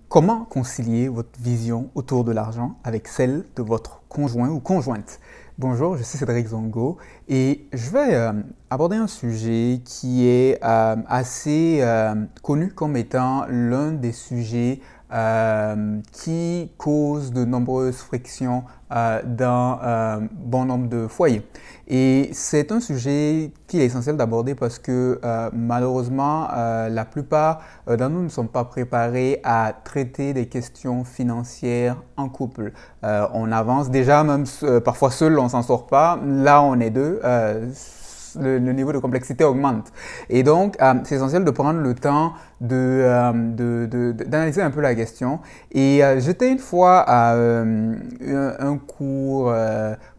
Comment concilier votre vision autour de l'argent avec celle de votre conjoint ou conjointe? Bonjour, je suis Cédric Zongo et je vais aborder un sujet qui est assez connu comme étant l'un des sujets qui cause de nombreuses frictions dans bon nombre de foyers. Et c'est un sujet qu'il est essentiel d'aborder parce que malheureusement, la plupart d'entre nous ne sont pas préparés à traiter des questions financières en couple. On avance déjà, même parfois seul, on ne s'en sort pas. Là, on est deux. Le niveau de complexité augmente. Et donc, c'est essentiel de prendre le temps d'analyser un peu la question. Et j'étais une fois à un cours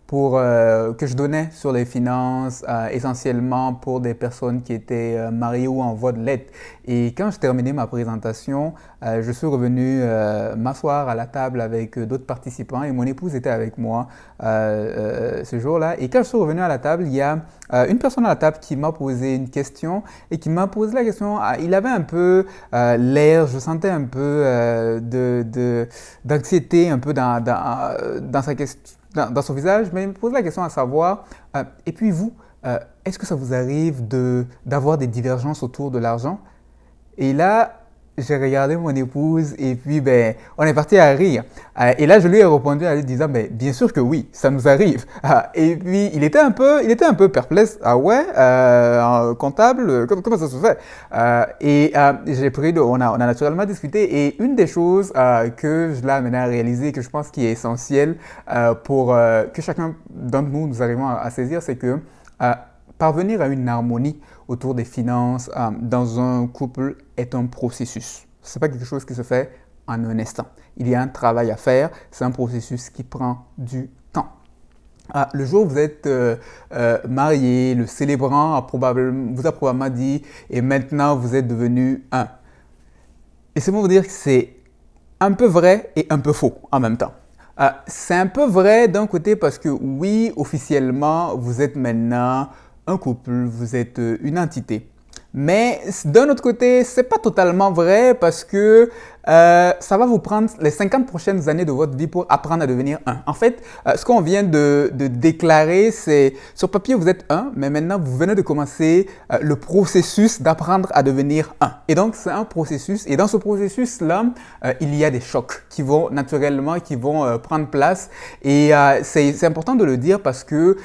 que je donnais sur les finances, essentiellement pour des personnes qui étaient mariées ou en voie de l'être. Et quand j'ai terminé ma présentation, je suis revenu m'asseoir à la table avec d'autres participants et mon épouse était avec moi ce jour-là. Et quand je suis revenu à la table, il y a une personne à la table qui m'a posé une question et qui m'a posé la question. Il avait un peu l'air, je sentais un peu d'anxiété un peu dans sa question. Dans son visage, mais il me pose la question à savoir, et puis vous, est-ce que ça vous arrive d'avoir des divergences autour de l'argent? Et là, j'ai regardé mon épouse et puis ben, on est parti à rire. Et là, je lui ai répondu en lui disant, ben, bien sûr que oui, ça nous arrive. Et puis, il était un peu perplexe. Ah ouais, comptable, comment ça se fait? On a naturellement discuté et une des choses que je l'ai amené à réaliser, que je pense qui est essentielle pour que chacun d'entre nous arrivons à saisir, c'est que parvenir à une harmonie autour des finances dans un couple est un processus. Ce n'est pas quelque chose qui se fait en un instant. Il y a un travail à faire, c'est un processus qui prend du temps. Le jour où vous êtes marié, le célébrant vous a probablement dit « et maintenant vous êtes devenus un ». Et c'est pour vous dire que c'est un peu vrai et un peu faux en même temps. C'est un peu vrai d'un côté parce que oui, officiellement, vous êtes maintenant un couple, vous êtes une entité. Mais d'un autre côté, c'est pas totalement vrai parce que ça va vous prendre les 50 prochaines années de votre vie pour apprendre à devenir un. En fait, ce qu'on vient de déclarer, c'est sur papier vous êtes un, mais maintenant vous venez de commencer le processus d'apprendre à devenir un. Et donc c'est un processus. Et dans ce processus-là, il y a des chocs qui vont naturellement, prendre place. Et c'est important de le dire parce que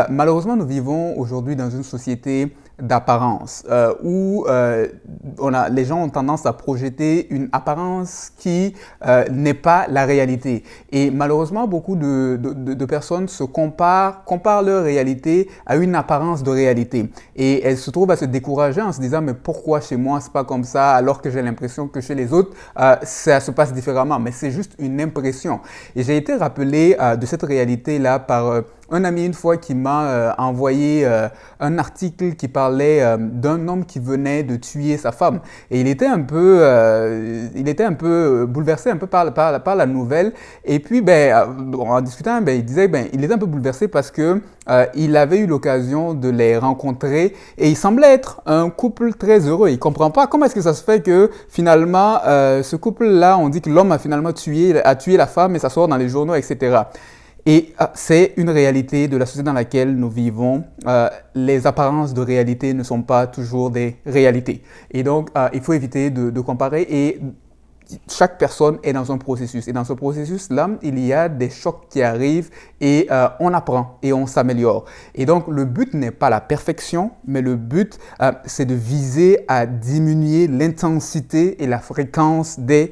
malheureusement nous vivons aujourd'hui dans une société d'apparence, où les gens ont tendance à projeter une apparence qui n'est pas la réalité. Et malheureusement, beaucoup de personnes comparent leur réalité à une apparence de réalité. Et elles se trouvent à se décourager en se disant « mais pourquoi chez moi c'est pas comme ça alors que j'ai l'impression que chez les autres ça se passe différemment ?» Mais c'est juste une impression. Et j'ai été rappelé de cette réalité-là par un ami une fois qui m'a envoyé un article qui parlait d'un homme qui venait de tuer sa femme. Et il était un peu bouleversé un peu par la nouvelle. Et puis, en discutant, il disait il était un peu bouleversé parce que il avait eu l'occasion de les rencontrer et il semblait être un couple très heureux. Il comprend pas comment est-ce que ça se fait que finalement, ce couple-là, on dit que l'homme a finalement tué la femme et ça sort dans les journaux, etc. Et c'est une réalité de la société dans laquelle nous vivons. Les apparences de réalité ne sont pas toujours des réalités. Et donc, il faut éviter de comparer. Et chaque personne est dans un processus. Et dans ce processus-là, il y a des chocs qui arrivent et on apprend et on s'améliore. Et donc, le but n'est pas la perfection, mais le but, c'est de viser à diminuer l'intensité et la fréquence des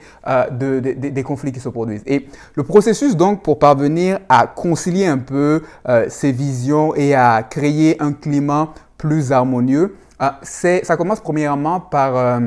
conflits qui se produisent. Et le processus, donc, pour parvenir à concilier un peu ces visions et à créer un climat plus harmonieux, ça commence premièrement par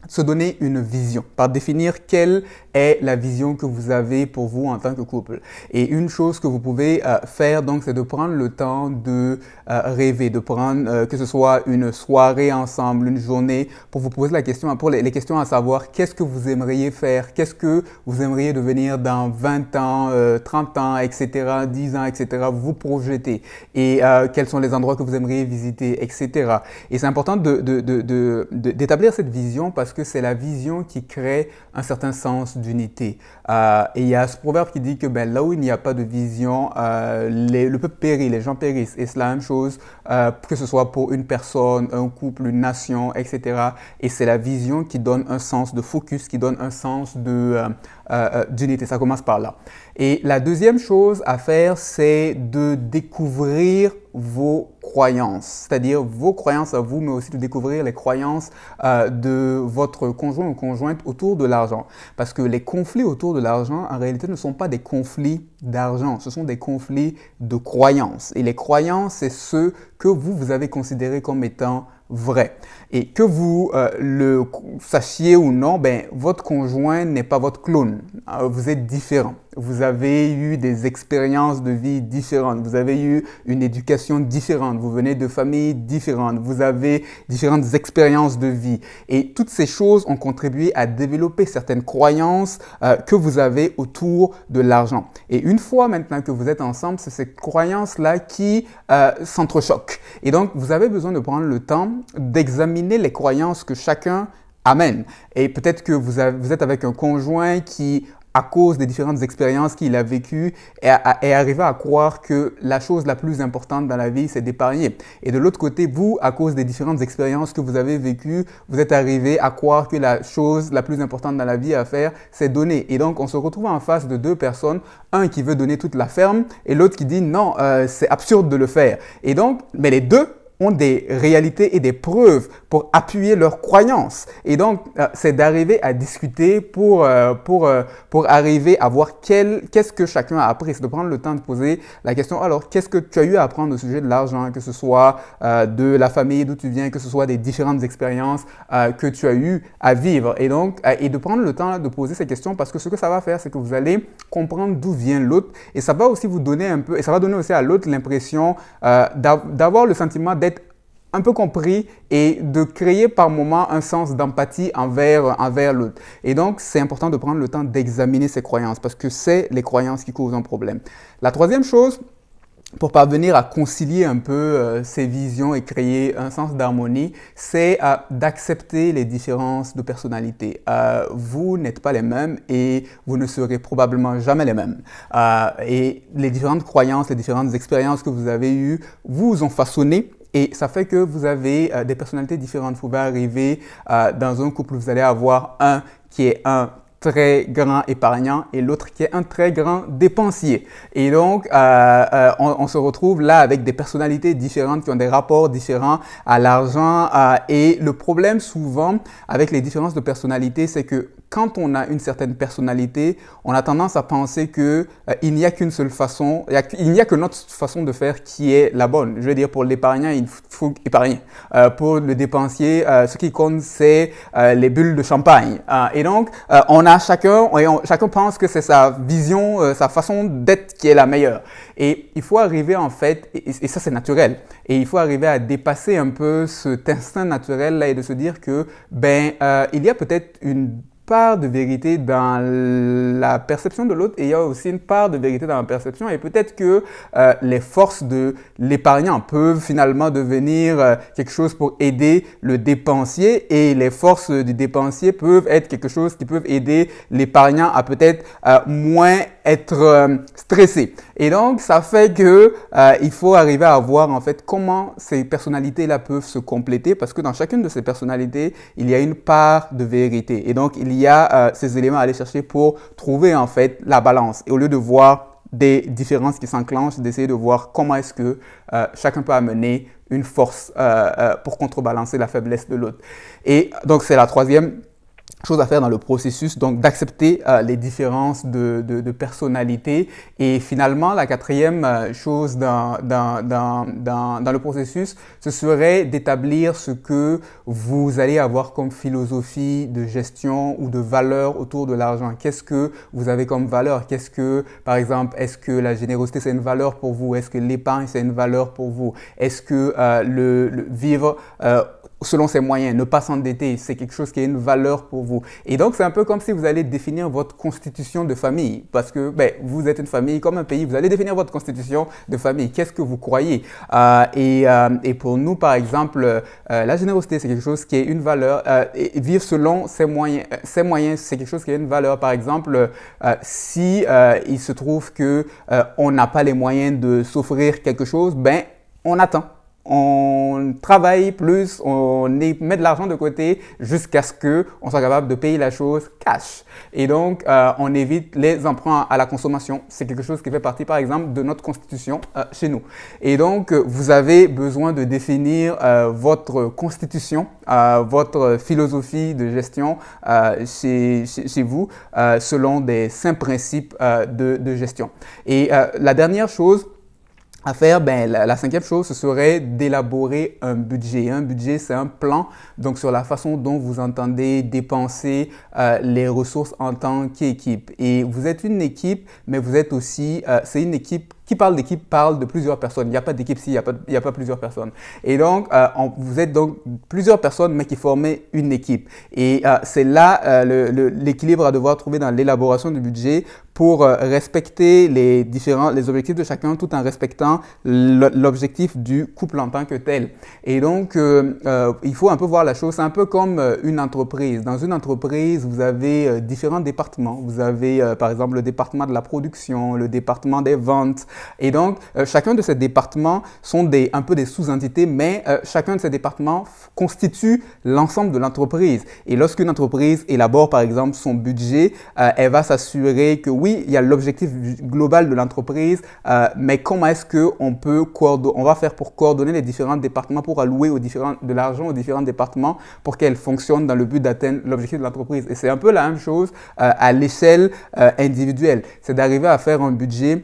se donner une vision, par définir quelle est la vision que vous avez pour vous en tant que couple. Et une chose que vous pouvez faire, donc, c'est de prendre le temps de rêver, de prendre que ce soit une soirée ensemble, une journée, pour vous poser la question, pour les questions à savoir qu'est-ce que vous aimeriez faire, qu'est-ce que vous aimeriez devenir dans 20 ans, 30 ans, etc., 10 ans, etc., vous vous projetez et quels sont les endroits que vous aimeriez visiter, etc. Et c'est important d'établir cette vision parce que c'est la vision qui crée un certain sens d'unité. Et il y a ce proverbe qui dit que ben, là où il n'y a pas de vision, le peuple périt, les gens périssent. Et c'est la même chose, que ce soit pour une personne, un couple, une nation, etc. Et c'est la vision qui donne un sens de focus, qui donne un sens d'unité. Ça commence par là. Et la deuxième chose à faire, c'est de découvrir vos croyances, c'est-à-dire vos croyances à vous, mais aussi de découvrir les croyances de votre conjoint ou conjointe autour de l'argent. Parce que les conflits autour de l'argent, en réalité, ne sont pas des conflits d'argent, ce sont des conflits de croyances. Et les croyances, c'est ce que vous avez considéré comme étant vrai. Et que vous le sachiez ou non, ben, votre conjoint n'est pas votre clone. Vous êtes différent. Vous avez eu des expériences de vie différentes. Vous avez eu une éducation différente. Vous venez de familles différentes. Vous avez différentes expériences de vie. Et toutes ces choses ont contribué à développer certaines croyances que vous avez autour de l'argent. Et une fois maintenant que vous êtes ensemble, c'est ces croyances-là qui s'entrechoquent. Et donc, vous avez besoin de prendre le temps d'examiner les croyances que chacun amène. Et peut-être que vous êtes avec un conjoint qui, à cause des différentes expériences qu'il a vécues, est arrivé à croire que la chose la plus importante dans la vie, c'est d'épargner. Et de l'autre côté, vous, à cause des différentes expériences que vous avez vécues, vous êtes arrivé à croire que la chose la plus importante dans la vie à faire, c'est donner. Et donc, on se retrouve en face de deux personnes, un qui veut donner toute la ferme et l'autre qui dit non, c'est absurde de le faire. Et donc, mais les deux ont des réalités et des preuves pour appuyer leurs croyances. Et donc, c'est d'arriver à discuter pour arriver à voir qu'est-ce que chacun a appris. C'est de prendre le temps de poser la question, alors, qu'est-ce que tu as eu à apprendre au sujet de l'argent, que ce soit de la famille d'où tu viens, que ce soit des différentes expériences que tu as eu à vivre. Et donc, et de prendre le temps de poser ces questions parce que ce que ça va faire, c'est que vous allez comprendre d'où vient l'autre et ça va aussi vous donner un peu, et ça va donner aussi à l'autre l'impression d'avoir le sentiment d'être un peu compris et de créer par moment un sens d'empathie envers l'autre. Et donc, c'est important de prendre le temps d'examiner ses croyances parce que c'est les croyances qui causent un problème. La troisième chose, pour parvenir à concilier un peu ces visions et créer un sens d'harmonie, c'est d'accepter les différences de personnalité. Vous n'êtes pas les mêmes et vous ne serez probablement jamais les mêmes. Et les différentes croyances, les différentes expériences que vous avez eues vous ont façonné. Et ça fait que vous avez des personnalités différentes. Vous pouvez arriver dans un couple, vous allez avoir un qui est un très grand épargnant et l'autre qui est un très grand dépensier. Et donc, on se retrouve là avec des personnalités différentes qui ont des rapports différents à l'argent. Et le problème souvent avec les différences de personnalité, c'est que quand on a une certaine personnalité, on a tendance à penser que il n'y a qu'une seule façon, il n'y a que notre façon de faire qui est la bonne. Je veux dire, pour l'épargnant, il faut épargner. Pour le dépensier, ce qui compte, c'est les bulles de champagne. Et donc, on a chacun pense que c'est sa vision, sa façon d'être qui est la meilleure. Et il faut arriver en fait, et ça c'est naturel, et il faut arriver à dépasser un peu cet instinct naturel là et de se dire que il y a peut-être une part de vérité dans la perception de l'autre et il y a aussi une part de vérité dans la perception et peut-être que les forces de l'épargnant peuvent finalement devenir quelque chose pour aider le dépensier et les forces du dépensier peuvent être quelque chose qui peuvent aider l'épargnant à peut-être moins être stressé. Et donc, ça fait que il faut arriver à voir en fait comment ces personnalités-là peuvent se compléter parce que dans chacune de ces personnalités, il y a une part de vérité. Et donc, il y a ces éléments à aller chercher pour trouver en fait la balance. Et au lieu de voir des différences qui s'enclenchent, d'essayer de voir comment est-ce que chacun peut amener une force pour contrebalancer la faiblesse de l'autre. Et donc, c'est la troisième chose à faire dans le processus, donc d'accepter les différences de personnalité. Et finalement, la quatrième chose dans le processus, ce serait d'établir ce que vous allez avoir comme philosophie de gestion ou de valeur autour de l'argent. Qu'est-ce que vous avez comme valeur? Qu'est-ce que, par exemple, est-ce que la générosité, c'est une valeur pour vous? Est-ce que l'épargne, c'est une valeur pour vous? Est-ce que le vivre selon ses moyens, ne pas s'endetter, c'est quelque chose qui a une valeur pour vous. Et donc, c'est un peu comme si vous allez définir votre constitution de famille, parce que vous êtes une famille comme un pays, vous allez définir votre constitution de famille. Qu'est-ce que vous croyez? Et pour nous, par exemple, la générosité, c'est quelque chose qui est une valeur. Et vivre selon ses moyens, c'est quelque chose qui a une valeur. Par exemple, si il se trouve que on n'a pas les moyens de s'offrir quelque chose, on attend. On travaille plus, met de l'argent de côté jusqu'à ce qu'on soit capable de payer la chose cash. Et donc, on évite les emprunts à la consommation. C'est quelque chose qui fait partie, par exemple, de notre constitution chez nous. Et donc, vous avez besoin de définir votre constitution, votre philosophie de gestion chez vous selon des simples principes de gestion. Et la dernière chose à faire, la cinquième chose, ce serait d'élaborer un budget. Un budget, c'est un plan donc sur la façon dont vous entendez dépenser les ressources en tant qu'équipe. Et vous êtes une équipe, mais vous êtes aussi, c'est une équipe qui parle d'équipe, parle de plusieurs personnes. Il n'y a pas d'équipe s'il n'y a pas plusieurs personnes. Et donc, vous êtes donc plusieurs personnes, mais qui forment une équipe. Et c'est là l'équilibre à devoir trouver dans l'élaboration du budget pour respecter les objectifs de chacun tout en respectant l'objectif du couple en tant que tel. Et donc, il faut un peu voir la chose, c'est un peu comme une entreprise. Dans une entreprise, vous avez différents départements. Vous avez, par exemple, le département de la production, le département des ventes. Et donc, chacun de ces départements sont un peu des sous-entités, mais chacun de ces départements constitue l'ensemble de l'entreprise. Et lorsqu'une entreprise élabore, par exemple, son budget, elle va s'assurer que oui, il y a l'objectif global de l'entreprise, mais comment est-ce qu'on va faire pour coordonner les différents départements, pour allouer de l'argent aux différents départements pour qu'elles fonctionnent dans le but d'atteindre l'objectif de l'entreprise. Et c'est un peu la même chose à l'échelle individuelle. C'est d'arriver à faire un budget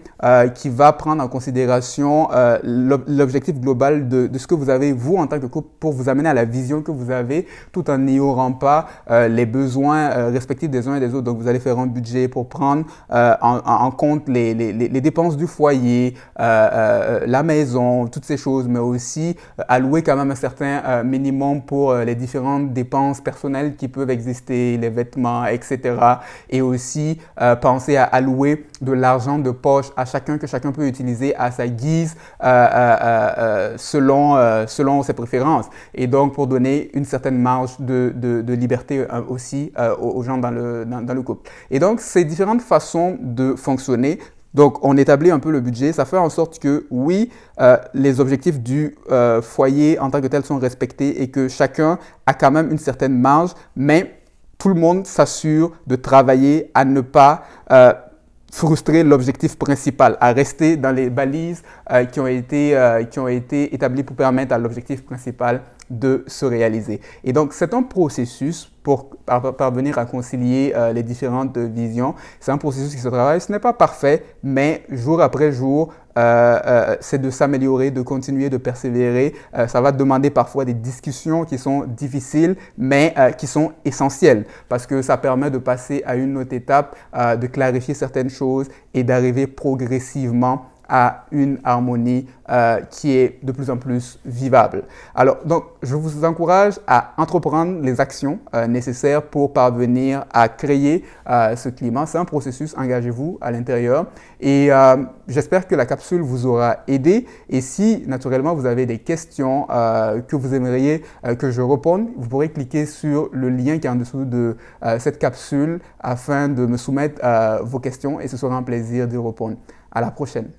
qui va prendre en considération l'objectif global de ce que vous avez, vous, en tant que couple, pour vous amener à la vision que vous avez, tout en n'ignorant pas les besoins respectifs des uns et des autres. Donc, vous allez faire un budget pour prendre en compte les dépenses du foyer, la maison, toutes ces choses, mais aussi allouer quand même un certain minimum pour les différentes dépenses personnelles qui peuvent exister, les vêtements, etc. Et aussi penser à allouer de l'argent de poche à chacun, que chacun peut utiliser à sa guise selon ses préférences. Et donc, pour donner une certaine marge de liberté aussi aux gens dans le couple. Et donc, ces différentes façons de fonctionner. Donc, on établit un peu le budget. Ça fait en sorte que, oui, les objectifs du foyer en tant que tel sont respectés et que chacun a quand même une certaine marge, mais tout le monde s'assure de travailler à ne pas frustrer l'objectif principal, à rester dans les balises qui ont été établies pour permettre à l'objectif principal de se réaliser. Et donc, c'est un processus pour parvenir à concilier les différentes visions. C'est un processus qui se travaille. Ce n'est pas parfait, mais jour après jour, c'est de s'améliorer, de continuer, de persévérer. Ça va demander parfois des discussions qui sont difficiles, mais qui sont essentielles parce que ça permet de passer à une autre étape, de clarifier certaines choses et d'arriver progressivement à une harmonie qui est de plus en plus vivable. Alors, donc, je vous encourage à entreprendre les actions nécessaires pour parvenir à créer ce climat. C'est un processus, engagez-vous à l'intérieur. Et j'espère que la capsule vous aura aidé. Et si, naturellement, vous avez des questions que vous aimeriez que je réponde, vous pourrez cliquer sur le lien qui est en dessous de cette capsule afin de me soumettre vos questions et ce sera un plaisir d'y répondre. À la prochaine.